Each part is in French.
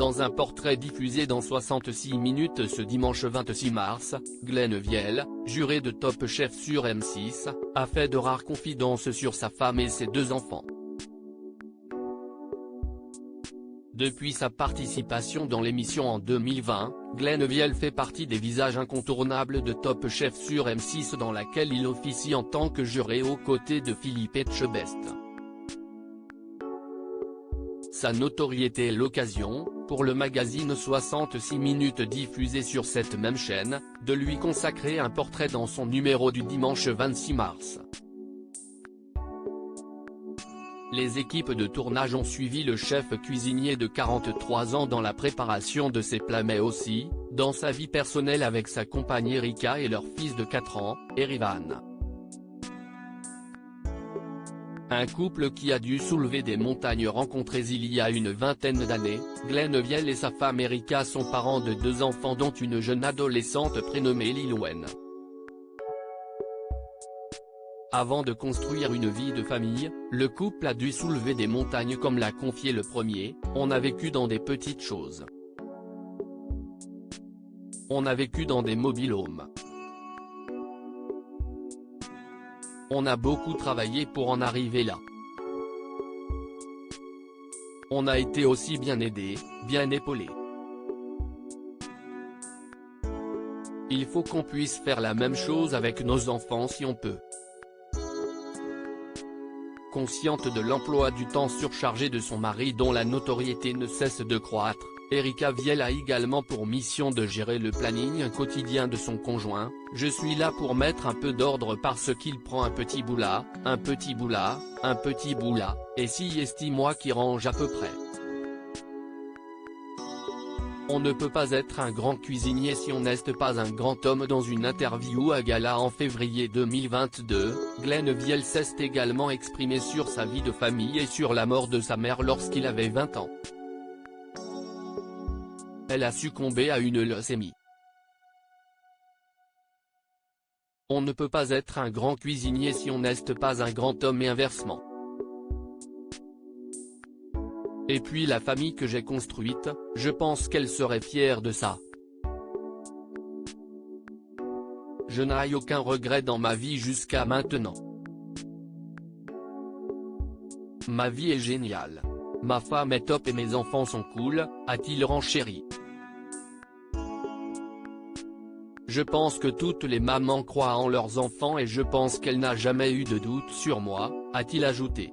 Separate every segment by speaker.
Speaker 1: Dans un portrait diffusé dans 66 minutes ce dimanche 26 mars, Glenn Viel, juré de Top Chef sur M6, a fait de rares confidences sur sa femme et ses 2 enfants. Depuis sa participation dans l'émission en 2020, Glenn Viel fait partie des visages incontournables de Top Chef sur M6 dans laquelle il officie en tant que juré aux côtés de Philippe Etchebest. Sa notoriété est l'occasion, pour le magazine 66 minutes diffusé sur cette même chaîne, de lui consacrer un portrait dans son numéro du dimanche 26 mars. Les équipes de tournage ont suivi le chef cuisinier de 43 ans dans la préparation de ses plats mais aussi, dans sa vie personnelle avec sa compagne Erika et leur fils de 4 ans, Erivan. Un couple qui a dû soulever des montagnes rencontrées il y a une vingtaine d'années, Glenn Viel et sa femme Erika sont parents de 2 enfants dont une jeune adolescente prénommée Lilwen. Avant de construire une vie de famille, le couple a dû soulever des montagnes comme l'a confié le premier, on a vécu dans des petites choses. On a vécu dans des mobil-homes. On a beaucoup travaillé pour en arriver là. On a été aussi bien aidés, bien épaulés. Il faut qu'on puisse faire la même chose avec nos enfants si on peut. Consciente de l'emploi du temps surchargé de son mari dont la notoriété ne cesse de croître, Erika Viel a également pour mission de gérer le planning quotidien de son conjoint. Je suis là pour mettre un peu d'ordre parce qu'il prend un petit bout là, un petit bout là, un petit bout là, et si estime moi qui range à peu près. On ne peut pas être un grand cuisinier si on n'est pas un grand homme. Dans une interview à Gala en février 2022, Glenn Viel s'est également exprimé sur sa vie de famille et sur la mort de sa mère lorsqu'il avait 20 ans. Elle a succombé à une leucémie. On ne peut pas être un grand cuisinier si on n'est pas un grand homme et inversement. Et puis la famille que j'ai construite, je pense qu'elle serait fière de ça. Je n'ai aucun regret dans ma vie jusqu'à maintenant. Ma vie est géniale. Ma femme est top et mes enfants sont cool, a-t-il renchéri. Je pense que toutes les mamans croient en leurs enfants et je pense qu'elle n'a jamais eu de doute sur moi, a-t-il ajouté.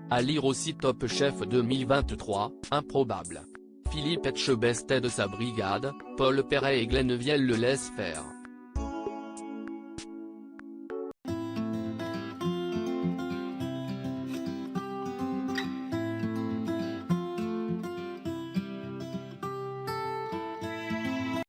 Speaker 1: À lire aussi Top Chef 2023, improbable. Philippe Etchebest aide sa brigade, Paul Perret et Glenn Viel le laissent faire.